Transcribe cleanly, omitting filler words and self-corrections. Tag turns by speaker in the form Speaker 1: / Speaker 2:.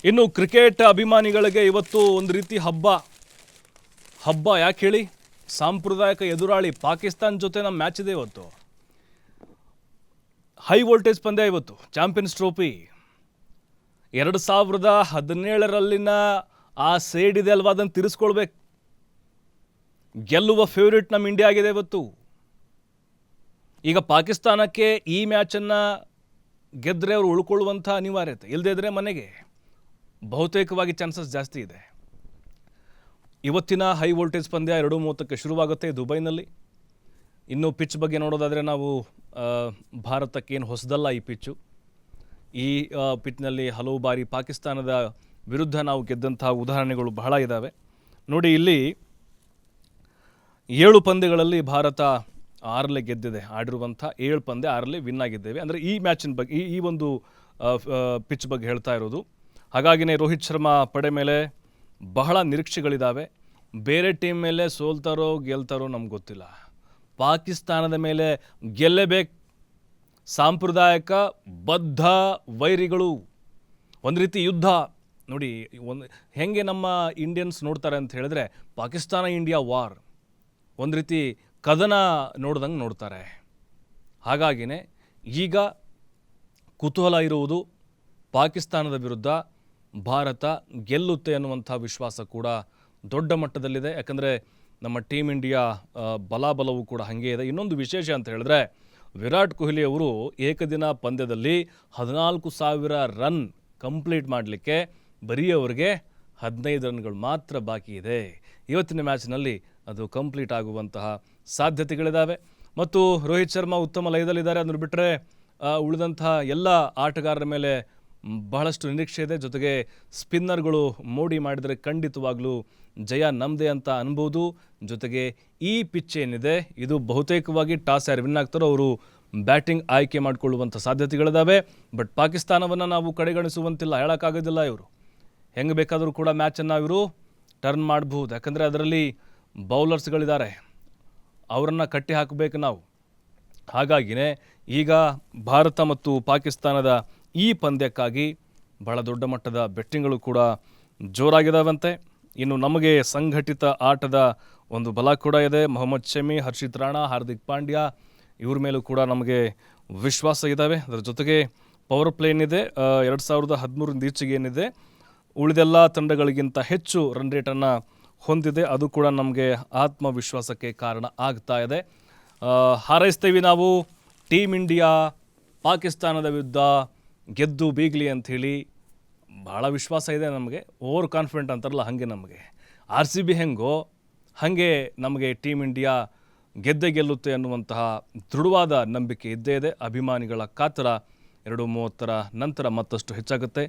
Speaker 1: ಇನ್ನು ಕ್ರಿಕೆಟ್ ಅಭಿಮಾನಿಗಳಿಗೆ ಇವತ್ತು ಒಂದು ರೀತಿ ಹಬ್ಬ ಯಾಕೆ ಹೇಳಿ? ಸಾಂಪ್ರದಾಯಿಕ ಎದುರಾಳಿ ಪಾಕಿಸ್ತಾನ ಜೊತೆ ನಮ್ಮ ಮ್ಯಾಚ್ ಇದೆ ಇವತ್ತು. ಹೈ ವೋಲ್ಟೇಜ್ ಪಂದ್ಯ ಇವತ್ತು. ಚಾಂಪಿಯನ್ಸ್ ಟ್ರೋಫಿ 2017ರಲ್ಲಿನ ಆ ಸೇಡಿದೆ ಅಲ್ವಾ, ಅದನ್ನು ತಿರ್ಸ್ಕೊಳ್ಬೇಕು. ಗೆಲ್ಲುವ ಫೇವ್ರೇಟ್ ನಮ್ಮ ಇಂಡಿಯಾ ಆಗಿದೆ ಇವತ್ತು. ಈಗ ಪಾಕಿಸ್ತಾನಕ್ಕೆ ಈ ಮ್ಯಾಚನ್ನು ಗೆದ್ದರೆ ಅವರು ಉಳ್ಕೊಳ್ಳುವಂಥ ಅನಿವಾರ್ಯತೆ, ಇಲ್ಲದೇ ಇದ್ದರೆ ಮನೆಗೆ ಬಹುತೇಕವಾಗಿ ಚಾನ್ಸಸ್ ಜಾಸ್ತಿ ಇದೆ. ಇವತ್ತಿನ ಹೈ ವೋಲ್ಟೇಜ್ ಪಂದ್ಯ 2:30ಕ್ಕೆ ಶುರುವಾಗುತ್ತೆ ದುಬೈನಲ್ಲಿ. ಇನ್ನು ಪಿಚ್ ಬಗ್ಗೆ ನೋಡೋದಾದರೆ ನಾವು ಭಾರತಕ್ಕೇನು ಹೊಸದಲ್ಲ ಈ ಪಿಚ್ಚು. ಈ ಪಿಚ್ನಲ್ಲಿ ಹಲವು ಬಾರಿ ಪಾಕಿಸ್ತಾನದ ವಿರುದ್ಧ ನಾವು ಗೆದ್ದಂತಹ ಉದಾಹರಣೆಗಳು ಬಹಳ ಇದ್ದಾವೆ. ನೋಡಿ, ಇಲ್ಲಿ 7 ಪಂದ್ಯಗಳಲ್ಲಿ ಭಾರತ 6 ಗೆದ್ದಿದೆ. ಆಡಿರುವಂಥ 7 ಪಂದ್ಯ 6 ವಿನ್ ಆಗಿದ್ದೇವೆ. ಅಂದರೆ ಈ ಮ್ಯಾಚಿನ ಬಗ್ಗೆ ಈ ಒಂದು ಪಿಚ್ ಬಗ್ಗೆ ಹೇಳ್ತಾ ಇರೋದು. ಹಾಗಾಗಿನೇ ರೋಹಿತ್ ಶರ್ಮಾ ಪಡೆ ಮೇಲೆ ಬಹಳ ನಿರೀಕ್ಷೆಗಳಿದ್ದಾವೆ. ಬೇರೆ ಟೀಮ್ ಮೇಲೆ ಸೋಲ್ತಾರೋ ಗೆಲ್ತಾರೋ ನಮ್ಗೆ ಗೊತ್ತಿಲ್ಲ. ಪಾಕಿಸ್ತಾನದ ಮೇಲೆ ಗೆಲ್ಲೇಬೇಕು. ಸಾಂಪ್ರದಾಯಿಕ ಬದ್ಧ ವೈರಿಗಳು, ಒಂದು ರೀತಿ ಯುದ್ಧ. ನೋಡಿ, ಹೆಂಗೆ ನಮ್ಮ ಇಂಡಿಯನ್ಸ್ ನೋಡ್ತಾರೆ ಅಂತ ಹೇಳಿದ್ರೆ, ಪಾಕಿಸ್ತಾನ ಇಂಡಿಯಾ ವಾರ್ ಒಂದು ರೀತಿ ಕದನ ನೋಡ್ದಂಗೆ ನೋಡ್ತಾರೆ. ಹಾಗಾಗಿನೇ ಈಗ ಕುತೂಹಲ ಇರುವುದು ಪಾಕಿಸ್ತಾನದ ವಿರುದ್ಧ ಭಾರತ ಗೆಲ್ಲುತ್ತೆ ಅನ್ನುವಂಥ ವಿಶ್ವಾಸ ಕೂಡ ದೊಡ್ಡ ಮಟ್ಟದಲ್ಲಿದೆ. ಯಾಕಂದರೆ ನಮ್ಮ ಟೀಮ್ ಇಂಡಿಯಾ ಬಲಾಬಲವೂ ಕೂಡ ಹಾಗೆ ಇದೆ. ಇನ್ನೊಂದು ವಿಶೇಷ ಅಂತ ಹೇಳಿದ್ರೆ, ವಿರಾಟ್ ಕೊಹ್ಲಿ ಅವರು ಏಕದಿನ ಪಂದ್ಯದಲ್ಲಿ 14,000 ರನ್ ಕಂಪ್ಲೀಟ್ ಮಾಡಲಿಕ್ಕೆ ಬರೀ ಅವರಿಗೆ 15 ರನ್ಗಳು ಮಾತ್ರ ಬಾಕಿ ಇದೆ. ಇವತ್ತಿನ ಮ್ಯಾಚ್ನಲ್ಲಿ ಅದು ಕಂಪ್ಲೀಟ್ ಆಗುವಂತಹ ಸಾಧ್ಯತೆಗಳಿದ್ದಾವೆ. ಮತ್ತು ರೋಹಿತ್ ಶರ್ಮಾ ಉತ್ತಮ ಲಯದಲ್ಲಿದ್ದಾರೆ. ಅದನ್ನು ಬಿಟ್ಟರೆ ಉಳಿದಂತಹ ಎಲ್ಲ ಆಟಗಾರರ ಮೇಲೆ ಬಹಳಷ್ಟು ನಿರೀಕ್ಷೆ ಇದೆ. ಜೊತೆಗೆ ಸ್ಪಿನ್ನರ್ಗಳು ಮೋಡಿ ಮಾಡಿದರೆ ಖಂಡಿತವಾಗ್ಲೂ ಜಯ ನಮ್ಮದೇ ಅಂತ ಅನ್ಬೋದು. ಜೊತೆಗೆ ಈ ಪಿಚ್ ಏನಿದೆ ಇದು ಬಹುತೇಕವಾಗಿ ಟಾಸ್ ಯಾರು ವಿನ್ ಆಗ್ತಾರೋ ಅವರು ಬ್ಯಾಟಿಂಗ್ ಆಯ್ಕೆ ಮಾಡಿಕೊಳ್ಳುವಂಥ ಸಾಧ್ಯತೆಗಳಿದ್ದಾವೆ. ಬಟ್ ಪಾಕಿಸ್ತಾನವನ್ನು ನಾವು ಕಡೆಗಣಿಸುವಂತಿಲ್ಲ, ಹೇಳೋಕ್ಕಾಗೋದಿಲ್ಲ. ಇವರು ಹೆಂಗೆ ಬೇಕಾದರೂ ಕೂಡ ಮ್ಯಾಚನ್ನು ಇವರು ಟರ್ನ್ ಮಾಡಬಹುದು. ಯಾಕಂದರೆ ಅದರಲ್ಲಿ ಬೌಲರ್ಸ್ಗಳಿದ್ದಾರೆ, ಅವರನ್ನು ಕಟ್ಟಿ ಹಾಕಬೇಕು ನಾವು. ಹಾಗಾಗಿನೇ ಈಗ ಭಾರತ ಮತ್ತು ಪಾಕಿಸ್ತಾನದ ಈ ಪಂದ್ಯಕ್ಕಾಗಿ ಬಹಳ ದೊಡ್ಡ ಮಟ್ಟದ ಬೆಟ್ಟಿಂಗ್ಗಳು ಕೂಡ ಜೋರಾಗಿದ್ದಾವಂತೆ. ಇನ್ನು ನಮಗೆ ಸಂಘಟಿತ ಆಟದ ಒಂದು ಬಲ ಕೂಡ ಇದೆ. ಮೊಹಮ್ಮದ್ ಶಮಿ, ಹರ್ಷಿತ್ ರಾಣಾ, ಹಾರ್ದಿಕ್ ಪಾಂಡ್ಯ ಇವ್ರ ಮೇಲೂ ಕೂಡ ನಮಗೆ ವಿಶ್ವಾಸ ಇದ್ದಾವೆ. ಅದರ ಜೊತೆಗೆ ಪವರ್ ಪ್ಲೇ ಏನಿದೆ 2013 ಈಚೆಗೆ ಏನಿದೆ ಉಳಿದೆಲ್ಲ ತಂಡಗಳಿಗಿಂತ ಹೆಚ್ಚು ರನ್ ರೇಟನ್ನು ಹೊಂದಿದೆ. ಅದು ಕೂಡ ನಮಗೆ ಆತ್ಮವಿಶ್ವಾಸಕ್ಕೆ ಕಾರಣ ಆಗ್ತಾ ಇದೆ. ಹಾರೈಸ್ತೀವಿ ನಾವು ಟೀಮ್ ಇಂಡಿಯಾ ಪಾಕಿಸ್ತಾನದ ವಿರುದ್ಧ ಗೆದ್ದು ಬೀಗಲಿ ಅಂಥೇಳಿ ಭಾಳ ವಿಶ್ವಾಸ ಇದೆ ನಮಗೆ. ಓವರ್ ಕಾನ್ಫಿಡೆಂಟ್ ಅಂತಾರಲ್ಲ, ಹಾಗೆ ನಮಗೆ RCB ಹೆಂಗೋ ಹಾಗೆ ನಮಗೆ ಟೀಮ್ ಇಂಡಿಯಾ ಗೆದ್ದೇ ಗೆಲ್ಲುತ್ತೆ ಅನ್ನುವಂತಹ ದೃಢವಾದ ನಂಬಿಕೆ ಇದ್ದೇ ಇದೆ. ಅಭಿಮಾನಿಗಳ ಕಾತರ 2:30 ನಂತರ ಮತ್ತಷ್ಟು ಹೆಚ್ಚಾಗುತ್ತೆ.